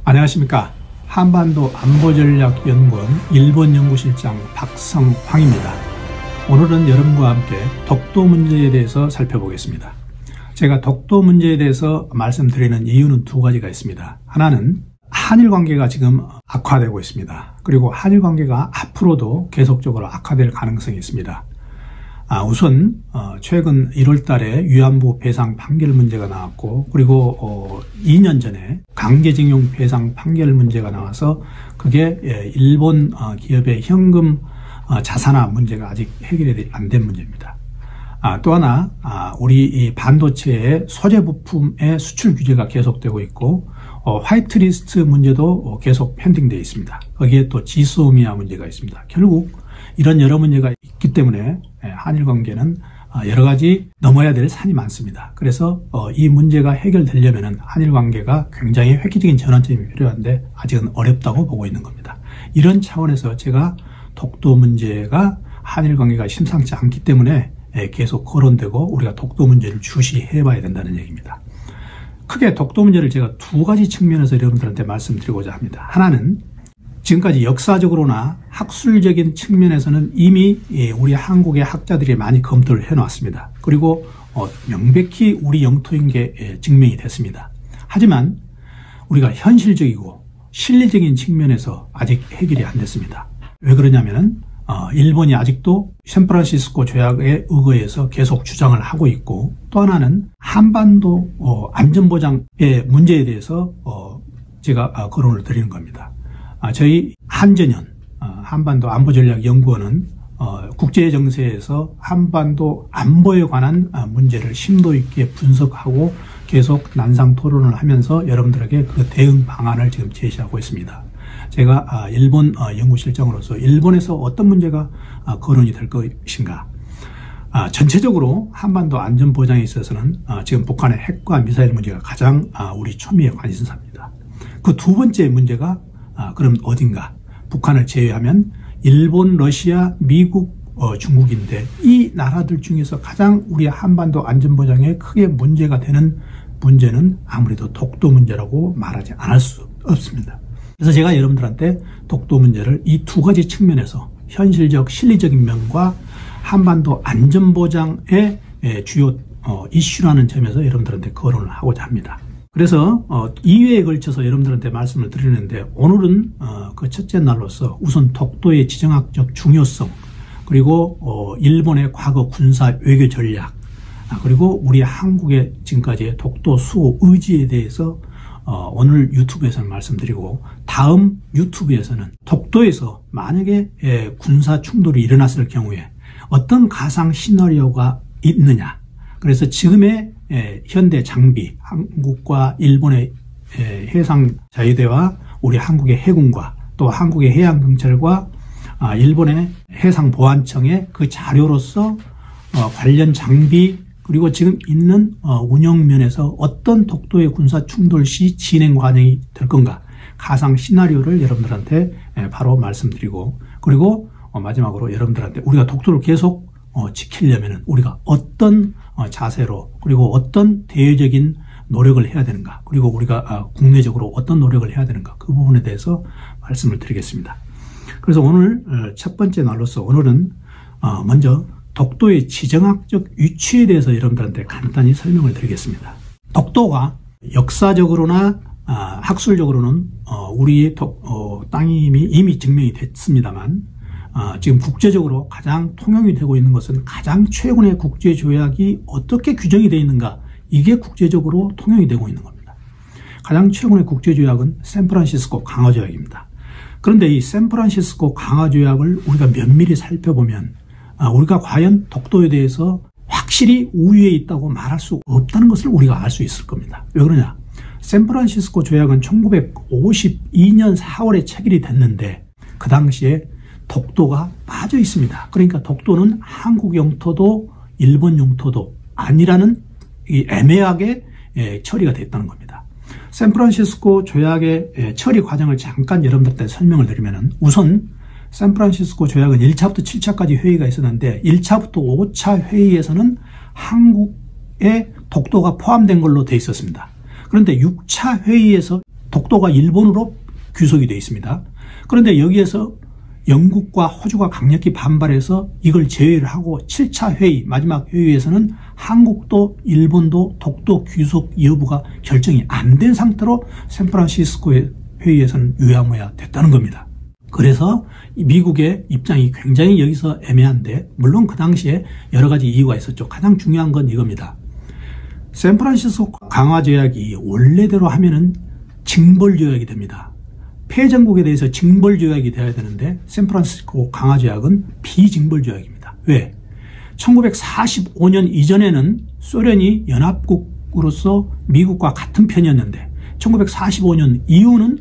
안녕하십니까. 한반도 안보전략연구원 일본연구실장 박성황입니다. 오늘은 여러분과 함께 독도 문제에 대해서 살펴보겠습니다. 제가 독도 문제에 대해서 말씀드리는 이유는 두 가지가 있습니다. 하나는 한일 관계가 지금 악화되고 있습니다. 그리고 한일 관계가 앞으로도 계속적으로 악화될 가능성이 있습니다. 우선 최근 1월 달에 위안부 배상 판결 문제가 나왔고, 그리고 2년 전에 강제징용 배상 판결 문제가 나와서 그게 일본 기업의 현금 자산화 문제가 아직 해결이 안 된 문제입니다. 또 하나, 우리 이 반도체의 소재 부품의 수출 규제가 계속되고 있고, 화이트리스트 문제도 계속 펜딩되어 있습니다. 거기에 또 지소미아 문제가 있습니다. 결국 이런 여러 문제가 있기 때문에 한일 관계는 여러 가지 넘어야 될 산이 많습니다. 그래서 이 문제가 해결되려면 한일 관계가 굉장히 획기적인 전환점이 필요한데 아직은 어렵다고 보고 있는 겁니다. 이런 차원에서 제가 독도 문제가 한일 관계가 심상치 않기 때문에 계속 거론되고 우리가 독도 문제를 주시해 봐야 된다는 얘기입니다. 크게 독도 문제를 제가 두 가지 측면에서 여러분들한테 말씀드리고자 합니다. 하나는 지금까지 역사적으로나 학술적인 측면에서는 이미 우리 한국의 학자들이 많이 검토를 해놨습니다. 그리고 명백히 우리 영토인 게 증명이 됐습니다. 하지만 우리가 현실적이고 실리적인 측면에서 아직 해결이 안 됐습니다. 왜 그러냐면은 일본이 아직도 샌프란시스코 조약에 의거해서 계속 주장을 하고 있고, 또 하나는 한반도 안전보장의 문제에 대해서 제가 거론을 드리는 겁니다. 저희 한전연 한반도 안보전략연구원은 국제 정세에서 한반도 안보에 관한 문제를 심도 있게 분석하고 계속 난상 토론을 하면서 여러분들에게 그 대응 방안을 지금 제시하고 있습니다. 제가 일본 연구실장으로서 일본에서 어떤 문제가 거론이 될 것인가, 전체적으로 한반도 안전보장에 있어서는 지금 북한의 핵과 미사일 문제가 가장 우리 초미의 관심사입니다. 그 두 번째 문제가 그럼 어딘가? 북한을 제외하면 일본, 러시아, 미국, 중국인데 이 나라들 중에서 가장 우리 한반도 안전보장에 크게 문제가 되는 문제는 아무래도 독도 문제라고 말하지 않을 수 없습니다. 그래서 제가 여러분들한테 독도 문제를 이 두 가지 측면에서 현실적, 실리적인 면과 한반도 안전보장의 주요 이슈라는 점에서 여러분들한테 거론을 하고자 합니다. 그래서 2회에 걸쳐서 여러분들한테 말씀을 드리는데, 오늘은 그 첫째 날로서 우선 독도의 지정학적 중요성, 그리고 일본의 과거 군사 외교 전략, 그리고 우리 한국의 지금까지의 독도 수호 의지에 대해서 오늘 유튜브에서는 말씀드리고, 다음 유튜브에서는 독도에서 만약에 군사 충돌이 일어났을 경우에 어떤 가상 시나리오가 있느냐, 그래서 지금의 현대 장비, 한국과 일본의 해상 자위대와 우리 한국의 해군과 또 한국의 해양경찰과 일본의 해상보안청의 그 자료로서 관련 장비, 그리고 지금 있는 운영 면에서 어떤 독도의 군사 충돌 시 진행 과정이 될 건가, 가상 시나리오를 여러분들한테 바로 말씀드리고, 그리고 마지막으로 여러분들한테 우리가 독도를 계속 지키려면 우리가 어떤 자세로, 그리고 어떤 대외적인 노력을 해야 되는가, 그리고 우리가 국내적으로 어떤 노력을 해야 되는가, 그 부분에 대해서 말씀을 드리겠습니다. 그래서 오늘 첫 번째 날로서 오늘은 먼저 독도의 지정학적 위치에 대해서 여러분들한테 간단히 설명을 드리겠습니다. 독도가 역사적으로나 학술적으로는 우리의 땅이 이미 증명이 됐습니다만, 지금 국제적으로 가장 통용이 되고 있는 것은 가장 최근의 국제조약이 어떻게 규정이 되어 있는가, 이게 국제적으로 통용이 되고 있는 겁니다. 가장 최근의 국제조약은 샌프란시스코 강화조약입니다. 그런데 이 샌프란시스코 강화조약을 우리가 면밀히 살펴보면 우리가 과연 독도에 대해서 확실히 우위에 있다고 말할 수 없다는 것을 우리가 알 수 있을 겁니다. 왜 그러냐? 샌프란시스코 조약은 1952년 4월에 체결이 됐는데 그 당시에 독도가 빠져 있습니다. 그러니까 독도는 한국 영토도 일본 영토도 아니라는 이 애매하게 처리가 됐다는 겁니다. 샌프란시스코 조약의 처리 과정을 잠깐 여러분들한테 설명을 드리면, 우선 샌프란시스코 조약은 1차부터 7차까지 회의가 있었는데 1차부터 5차 회의에서는 한국의 독도가 포함된 걸로 돼 있었습니다. 그런데 6차 회의에서 독도가 일본으로 귀속이 되어 있습니다. 그런데 여기에서 영국과 호주가 강력히 반발해서 이걸 제외를 하고 7차 회의, 마지막 회의에서는 한국도 일본도 독도 귀속 여부가 결정이 안 된 상태로 샌프란시스코 회의에서는 유야무야 됐다는 겁니다. 그래서 미국의 입장이 굉장히 여기서 애매한데, 물론 그 당시에 여러 가지 이유가 있었죠. 가장 중요한 건 이겁니다. 샌프란시스코 강화조약이 원래대로 하면은 징벌조약이 됩니다. 패전국에 대해서 징벌조약이 돼야 되는데 샌프란시스코 강화조약은 비징벌조약입니다. 왜? 1945년 이전에는 소련이 연합국으로서 미국과 같은 편이었는데 1945년 이후는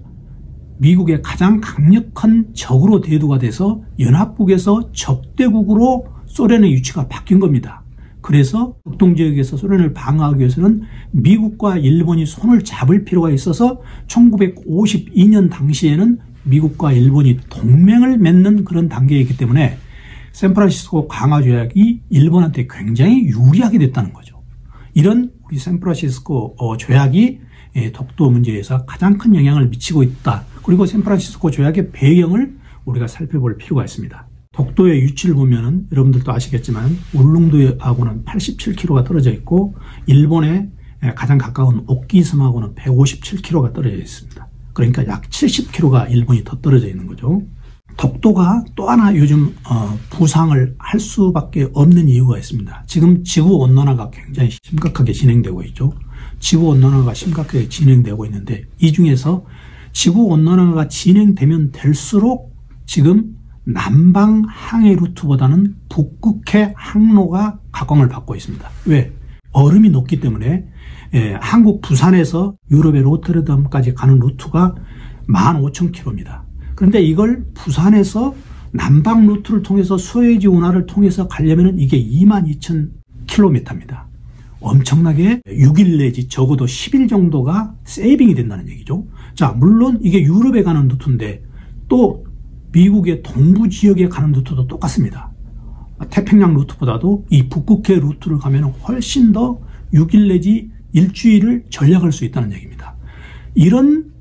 미국의 가장 강력한 적으로 대두가 돼서 연합국에서 적대국으로 소련의 위치가 바뀐 겁니다. 그래서 북동지역에서 소련을 방어하기 위해서는 미국과 일본이 손을 잡을 필요가 있어서 1952년 당시에는 미국과 일본이 동맹을 맺는 그런 단계이기 때문에 샌프란시스코 강화조약이 일본한테 굉장히 유리하게 됐다는 거죠. 이런 우리 샌프란시스코 조약이 독도 문제에서 가장 큰 영향을 미치고 있다. 그리고 샌프란시스코 조약의 배경을 우리가 살펴볼 필요가 있습니다. 독도의 위치를 보면은 여러분들도 아시겠지만 울릉도하고는 87km가 떨어져 있고 일본의 가장 가까운 오키섬하고는 157km가 떨어져 있습니다. 그러니까 약 70km가 일본이 더 떨어져 있는 거죠. 독도가 또 하나 요즘 부상을 할 수밖에 없는 이유가 있습니다. 지금 지구온난화가 굉장히 심각하게 진행되고 있죠. 지구온난화가 심각하게 진행되고 있는데 이 중에서 지구온난화가 진행되면 될수록 지금 남방 항해 루트보다는 북극해 항로가 각광을 받고 있습니다. 왜? 얼음이 녹기 때문에 한국 부산에서 유럽의 로테르담까지 가는 루트가 15,000km입니다. 그런데 이걸 부산에서 남방 루트를 통해서 수에즈 운하를 통해서 가려면 이게 22,000km입니다. 엄청나게 6일 내지 적어도 10일 정도가 세이빙이 된다는 얘기죠. 자, 물론 이게 유럽에 가는 루트인데 또 미국의 동부 지역에 가는 루트도 똑같습니다. 태평양 루트보다도 이 북극해 루트를 가면 훨씬 더 6일 내지 일주일을 전략할 수 있다는 얘기입니다. 이런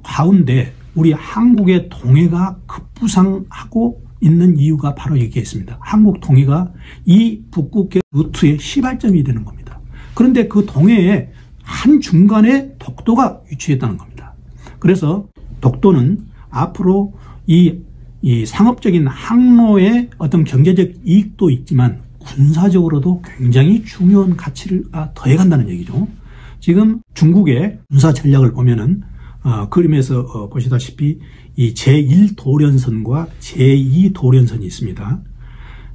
가운데 우리 한국의 동해가 급부상하고 있는 이유가 바로 여기에 있습니다. 한국 동해가 이 북극해 루트의 시발점이 되는 겁니다. 그런데 그 동해에 한 중간에 독도가 위치했다는 겁니다. 그래서 독도는 앞으로 이 상업적인 항로의 어떤 경제적 이익도 있지만 군사적으로도 굉장히 중요한 가치를 더해간다는 얘기죠. 지금 중국의 군사 전략을 보면은 그림에서 보시다시피 이 제1도련선과 제2도련선이 있습니다.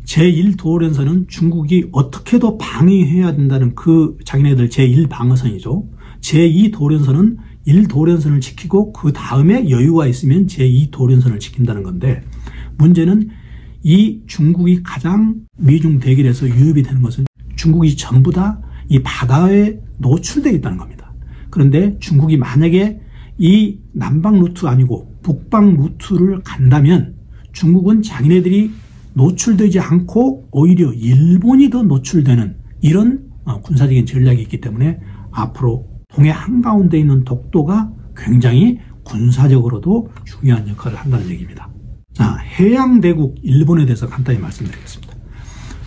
제1도련선은 중국이 어떻게도 방위해야 된다는 그 자기네들 제1방어선이죠. 제2도련선은 1도련선을 지키고 그 다음에 여유가 있으면 제2도련선을 지킨다는 건데, 문제는 이 중국이 가장 미중 대결에서 유입이 되는 것은 중국이 전부 다 이 바다에 노출되어 있다는 겁니다. 그런데 중국이 만약에 이 남방 루트 아니고 북방 루트를 간다면 중국은 자기네들이 노출되지 않고 오히려 일본이 더 노출되는 이런 군사적인 전략이 있기 때문에 앞으로 동해 한가운데 있는 독도가 굉장히 군사적으로도 중요한 역할을 한다는 얘기입니다. 자, 해양대국 일본에 대해서 간단히 말씀드리겠습니다.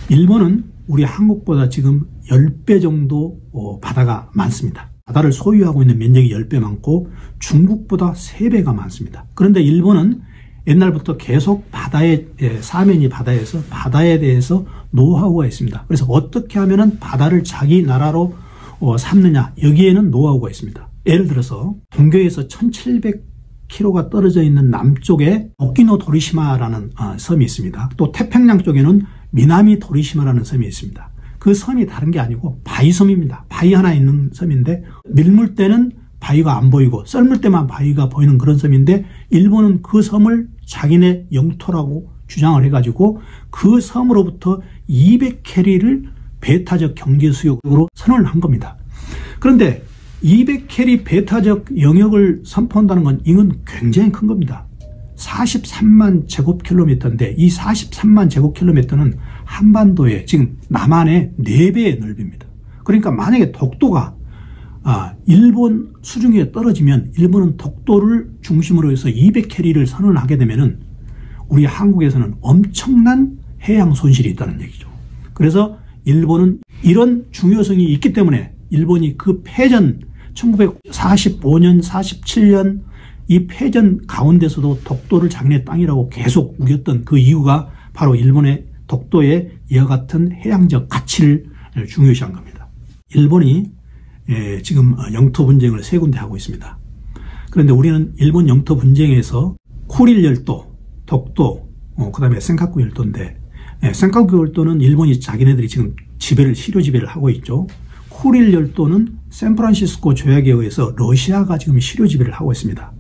일본은 우리 한국보다 지금 10배 정도 바다가 많습니다. 바다를 소유하고 있는 면적이 10배 많고 중국보다 3배가 많습니다. 그런데 일본은 옛날부터 계속 바다에, 사면이 바다에서 바다에 대해서 노하우가 있습니다. 그래서 어떻게 하면은 바다를 자기 나라로 삼느냐, 여기에는 노하우가 있습니다. 예를 들어서 동교에서 1700km가 떨어져 있는 남쪽에 오키노 도리시마라는 섬이 있습니다. 또 태평양 쪽에는 미나미 도리시마라는 섬이 있습니다. 그 섬이 다른 게 아니고 바위섬입니다. 바위 하나 있는 섬인데 밀물 때는 바위가 안 보이고 썰물 때만 바위가 보이는 그런 섬인데 일본은 그 섬을 자기네 영토라고 주장을 해가지고 그 섬으로부터 200캐리를 배타적 경제 수역으로 선언을 한 겁니다. 그런데 200캐리 배타적 영역을 선포한다는 건 이건 굉장히 큰 겁니다. 43만 제곱킬로미터인데 이 43만 제곱킬로미터는 한반도의 지금 남한의 4배의 넓이입니다. 그러니까 만약에 독도가 일본 수중에 떨어지면 일본은 독도를 중심으로 해서 200캐리를 선언하게 되면은 우리 한국에서는 엄청난 해양 손실이 있다는 얘기죠. 그래서 일본은 이런 중요성이 있기 때문에 일본이 그 패전 1945년, 47년 이 패전 가운데서도 독도를 자기네 땅이라고 계속 우겼던 그 이유가 바로 일본의 독도의 이와 같은 해양적 가치를 중요시한 겁니다. 일본이 지금 영토 분쟁을 세 군데 하고 있습니다. 그런데 우리는 일본 영토 분쟁에서 쿠릴 열도, 독도, 그 다음에 센카쿠 열도인데, 센카쿠 열도는 일본이 자기네들이 지금 시료 지배를 하고 있죠. 쿠릴 열도는 샌프란시스코 조약에 의해서 러시아가 지금 시료 지배를 하고 있습니다.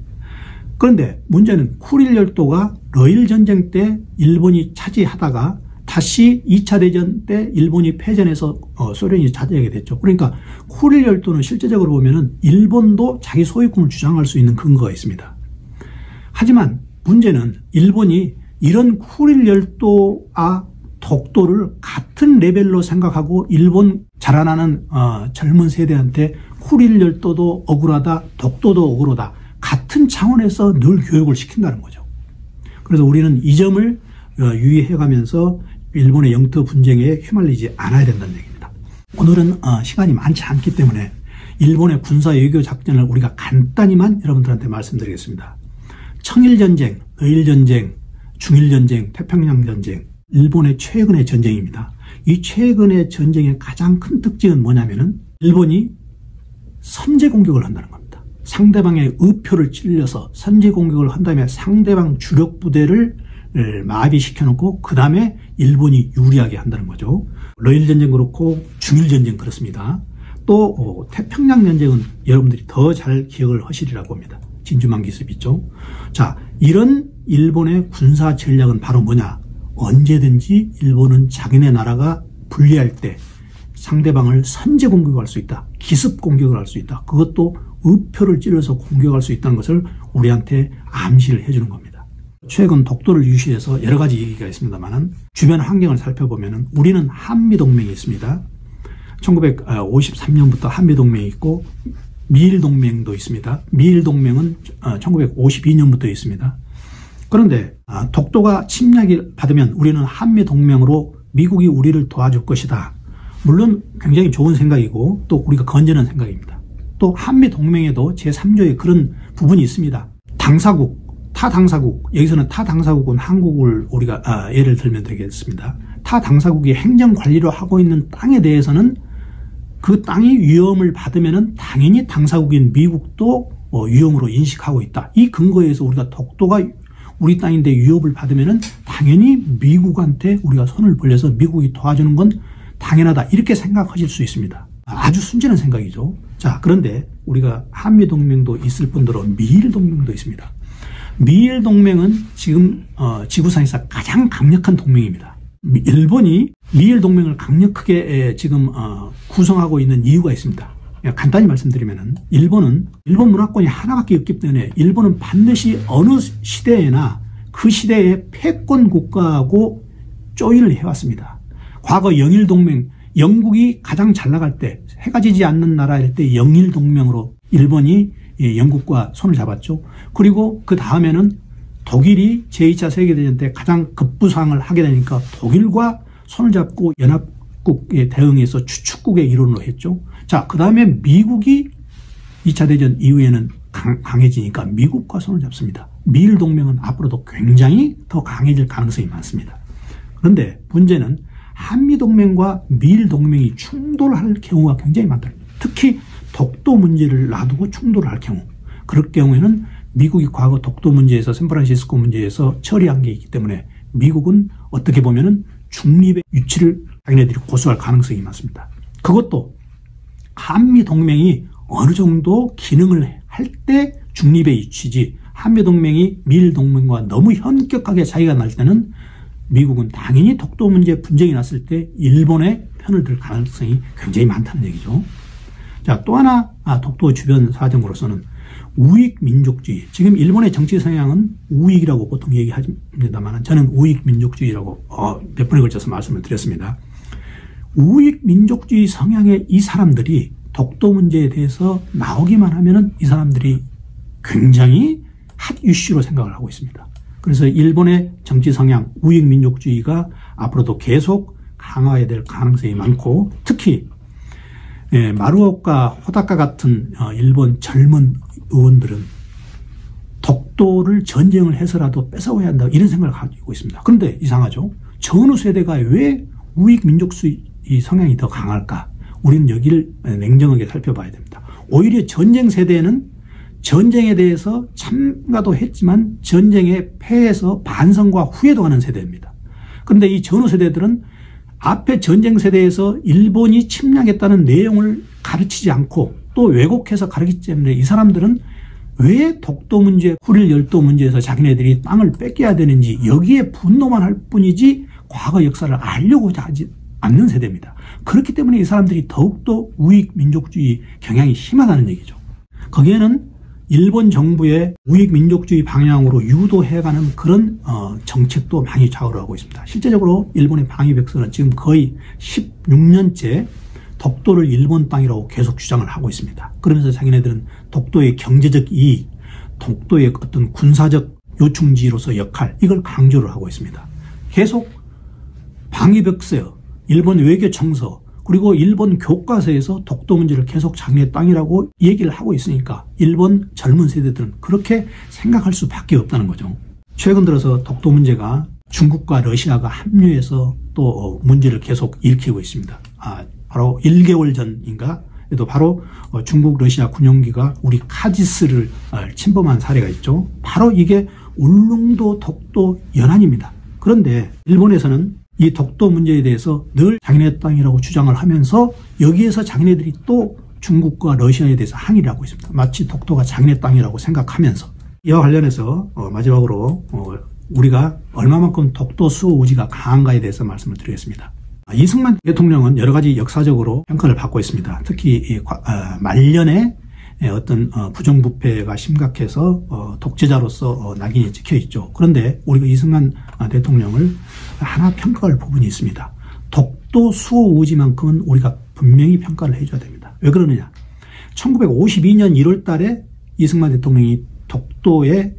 그런데 문제는 쿠릴 열도가 러일 전쟁 때 일본이 차지하다가 다시 2차 대전 때 일본이 패전해서 소련이 차지하게 됐죠. 그러니까 쿠릴 열도는 실제적으로 보면은 일본도 자기 소유권을 주장할 수 있는 근거가 있습니다. 하지만 문제는 일본이 이런 쿠릴 열도와 독도를 같은 레벨로 생각하고 일본 자라나는 젊은 세대한테 쿠릴 열도도 억울하다, 독도도 억울하다, 같은 차원에서 늘 교육을 시킨다는 거죠. 그래서 우리는 이 점을 유의해가면서 일본의 영토 분쟁에 휘말리지 않아야 된다는 얘기입니다. 오늘은 시간이 많지 않기 때문에 일본의 군사 외교 작전을 우리가 간단히만 여러분들한테 말씀드리겠습니다. 청일전쟁, 러일전쟁, 중일전쟁, 태평양전쟁, 일본의 최근의 전쟁입니다. 이 최근의 전쟁의 가장 큰 특징은 뭐냐면은 일본이 선제 공격을 한다는 겁니다. 상대방의 의표를 찔려서 선제 공격을 한 다음에 상대방 주력 부대를 마비시켜 놓고 그 다음에 일본이 유리하게 한다는 거죠. 러일전쟁 그렇고 중일전쟁 그렇습니다. 또 태평양전쟁은 여러분들이 더 잘 기억을 하시리라고 합니다. 진주만 기습 있죠. 자, 이런 일본의 군사 전략은 바로 뭐냐? 언제든지 일본은 자기네 나라가 불리할 때 상대방을 선제 공격할 수 있다. 기습 공격을 할 수 있다. 그것도 의표를 찔러서 공격할 수 있다는 것을 우리한테 암시를 해주는 겁니다. 최근 독도를 유시해서 여러 가지 얘기가 있습니다만 주변 환경을 살펴보면 우리는 한미동맹이 있습니다. 1953년부터 한미동맹이 있고 미일동맹도 있습니다. 미일동맹은 1952년부터 있습니다. 그런데 독도가 침략을 받으면 우리는 한미동맹으로 미국이 우리를 도와줄 것이다. 물론 굉장히 좋은 생각이고 또 우리가 건전한 생각입니다. 또 한미동맹에도 제3조에 그런 부분이 있습니다. 당사국, 타당사국, 여기서는 타당사국은 한국을 우리가 예를 들면 되겠습니다. 타당사국이 행정관리를 하고 있는 땅에 대해서는 그 땅이 위험을 받으면 당연히 당사국인 미국도 위험으로 인식하고 있다. 이 근거에서 우리가 독도가 우리 땅인데 위협을 받으면 당연히 미국한테 우리가 손을 벌려서 미국이 도와주는 건 당연하다. 이렇게 생각하실 수 있습니다. 아주 순진한 생각이죠. 자, 그런데 우리가 한미동맹도 있을 뿐더러 미일동맹도 있습니다. 미일동맹은 지금 지구상에서 가장 강력한 동맹입니다. 일본이 미일동맹을 강력하게 지금 구성하고 있는 이유가 있습니다. 간단히 말씀드리면은 일본 문화권이 하나밖에 없기 때문에 일본은 반드시 어느 시대에나 그 시대의 패권 국가하고 조인을 해왔습니다. 과거 영일동맹, 영국이 가장 잘 나갈 때, 해가 지지 않는 나라일 때 영일동맹으로 일본이 영국과 손을 잡았죠. 그리고 그 다음에는 독일이 제2차 세계대전 때 가장 급부상을 하게 되니까 독일과 손을 잡고 연합국에 대응해서 추축국의 일원으로 했죠. 자, 그 다음에 미국이 2차 대전 이후에는 강해지니까 미국과 손을 잡습니다. 미일 동맹은 앞으로도 굉장히 더 강해질 가능성이 많습니다. 그런데 문제는 한미 동맹과 미일 동맹이 충돌할 경우가 굉장히 많다. 특히 독도 문제를 놔두고 충돌할 경우, 그럴 경우에는 미국이 과거 독도 문제에서 샌프란시스코 문제에서 처리한 게 있기 때문에 미국은 어떻게 보면은 중립의 위치를 자기네들이 고수할 가능성이 많습니다. 그것도 한미 동맹이 어느 정도 기능을 할 때 중립의 위치지, 한미 동맹이 미일 동맹과 너무 현격하게 차이가 날 때는 미국은 당연히 독도 문제 분쟁이 났을 때 일본의 편을 들 가능성이 굉장히 많다는 얘기죠. 자, 또 하나 독도 주변 사정으로서는 우익 민족주의. 지금 일본의 정치 성향은 우익이라고 보통 얘기합니다만 저는 우익 민족주의라고 몇 번에 걸쳐서 말씀을 드렸습니다. 우익 민족주의 성향의 이 사람들이 독도 문제에 대해서 나오기만 하면은 이 사람들이 굉장히 핫 이슈로 생각을 하고 있습니다. 그래서 일본의 정치 성향, 우익 민족주의가 앞으로도 계속 강화해야 될 가능성이 많고, 특히 마루오카 호다카 같은 일본 젊은 의원들은 독도를 전쟁을 해서라도 뺏어와야 한다, 이런 생각을 가지고 있습니다. 그런데 이상하죠. 전후 세대가 왜 우익 민족주의 성향이 더 강할까? 우리는 여기를 냉정하게 살펴봐야 됩니다. 오히려 전쟁 세대는 전쟁에 대해서 참가도 했지만 전쟁에 패해서 반성과 후회도 하는 세대입니다. 그런데 이 전후 세대들은 앞에 전쟁 세대에서 일본이 침략했다는 내용을 가르치지 않고 또 왜곡해서 가르치기 때문에 이 사람들은 왜 독도 문제, 후릴 열도 문제에서 자기네들이 땅을 뺏겨야 되는지 여기에 분노만 할 뿐이지 과거 역사를 알려고 하지 않는 세대입니다. 그렇기 때문에 이 사람들이 더욱더 우익 민족주의 경향이 심하다는 얘기죠. 거기에는 일본 정부의 우익 민족주의 방향으로 유도해가는 그런 정책도 많이 좌우하고 있습니다. 실제적으로 일본의 방위백서는 지금 거의 16년째 독도를 일본 땅이라고 계속 주장을 하고 있습니다. 그러면서 자기네들은 독도의 경제적 이익, 독도의 어떤 군사적 요충지로서 역할, 이걸 강조를 하고 있습니다. 계속 방위백서, 일본 외교청서, 그리고 일본 교과서에서 독도 문제를 계속 자기네 땅이라고 얘기를 하고 있으니까 일본 젊은 세대들은 그렇게 생각할 수밖에 없다는 거죠. 최근 들어서 독도 문제가 중국과 러시아가 합류해서 또 문제를 계속 일으키고 있습니다. 바로 1개월 전인가 또 바로 중국 러시아 군용기가 우리 카디스를 침범한 사례가 있죠. 바로 이게 울릉도 독도 연안입니다. 그런데 일본에서는 이 독도 문제에 대해서 늘 자기네 땅이라고 주장을 하면서 여기에서 자기네들이 또 중국과 러시아에 대해서 항의를 하고 있습니다. 마치 독도가 자기네 땅이라고 생각하면서. 이와 관련해서 마지막으로 우리가 얼마만큼 독도 수호 의지가 강한가에 대해서 말씀을 드리겠습니다. 이승만 대통령은 여러 가지 역사적으로 평가를 받고 있습니다. 특히 말년에 어떤 부정부패가 심각해서 독재자로서 낙인이 찍혀 있죠. 그런데 우리가 이승만 대통령을 하나 평가할 부분이 있습니다. 독도 수호 의지만큼은 우리가 분명히 평가를 해줘야 됩니다. 왜 그러느냐? 1952년 1월 달에 이승만 대통령이 독도에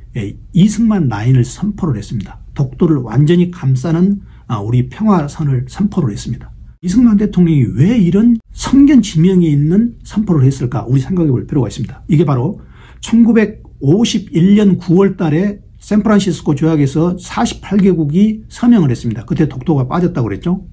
이승만 라인을 선포를 했습니다. 독도를 완전히 감싸는 우리 평화선을 선포를 했습니다. 이승만 대통령이 왜 이런 성견지명이 있는 선포를 했을까? 우리 생각해 볼 필요가 있습니다. 이게 바로 1951년 9월 달에 샌프란시스코 조약에서 48개국이 서명을 했습니다. 그때 독도가 빠졌다고 그랬죠.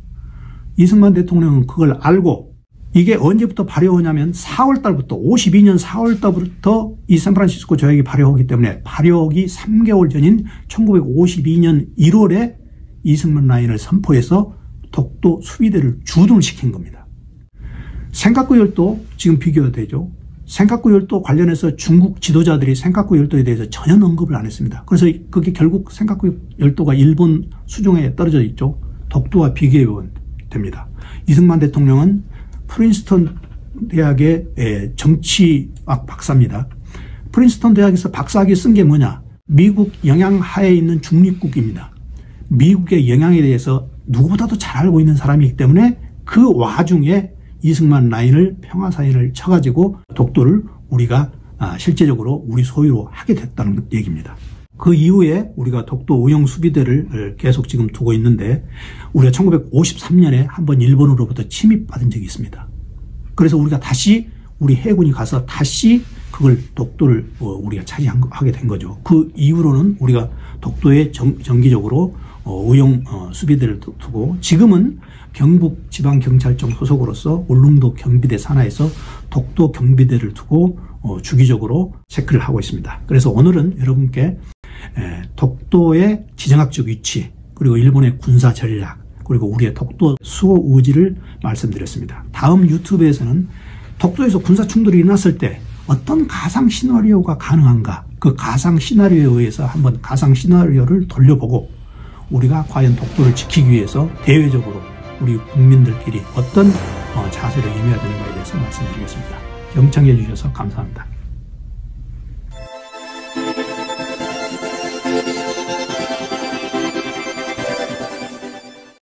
이승만 대통령은 그걸 알고 이게 언제부터 발효하냐면 4월 달부터 52년 4월 달부터 이 샌프란시스코 조약이 발효하기 때문에 발효하기 3개월 전인 1952년 1월에 이승만 라인을 선포해서 독도 수비대를 주둔을 시킨 겁니다. 센카쿠 열도 지금 비교가 되죠. 센카쿠 열도 관련해서 중국 지도자들이 센카쿠 열도에 대해서 전혀 언급을 안 했습니다. 그래서 그게 결국 센카쿠 열도가 일본 수중에 떨어져 있죠. 독도와 비교해보면 됩니다. 이승만 대통령은 프린스턴 대학의 정치학 박사입니다. 프린스턴 대학에서 박사학위 쓴 게 뭐냐? 미국 영향하에 있는 중립국입니다. 미국의 영향에 대해서 누구보다도 잘 알고 있는 사람이기 때문에 그 와중에 이승만 라인을 평화사인을 쳐가지고 독도를 우리가 실제적으로 우리 소유로 하게 됐다는 얘기입니다. 그 이후에 우리가 독도 의용 수비대를 계속 지금 두고 있는데 우리가 1953년에 한번 일본으로부터 침입받은 적이 있습니다. 그래서 우리가 다시 우리 해군이 가서 다시 그걸 독도를 우리가 차지하게 된 거죠. 그 이후로는 우리가 독도에 정기적으로 의용 수비대를 두고 지금은 경북지방경찰청 소속으로서 울릉도 경비대 산하에서 독도 경비대를 두고 주기적으로 체크를 하고 있습니다. 그래서 오늘은 여러분께 독도의 지정학적 위치 그리고 일본의 군사 전략 그리고 우리의 독도 수호 의지를 말씀드렸습니다. 다음 유튜브에서는 독도에서 군사 충돌이 일어났을 때 어떤 가상 시나리오가 가능한가 그 가상 시나리오에 의해서 한번 가상 시나리오를 돌려보고 우리가 과연 독도를 지키기 위해서 대외적으로 우리 국민들끼리 어떤 자세를 임해야 되는가에 대해서 말씀드리겠습니다. 경청해 주셔서 감사합니다.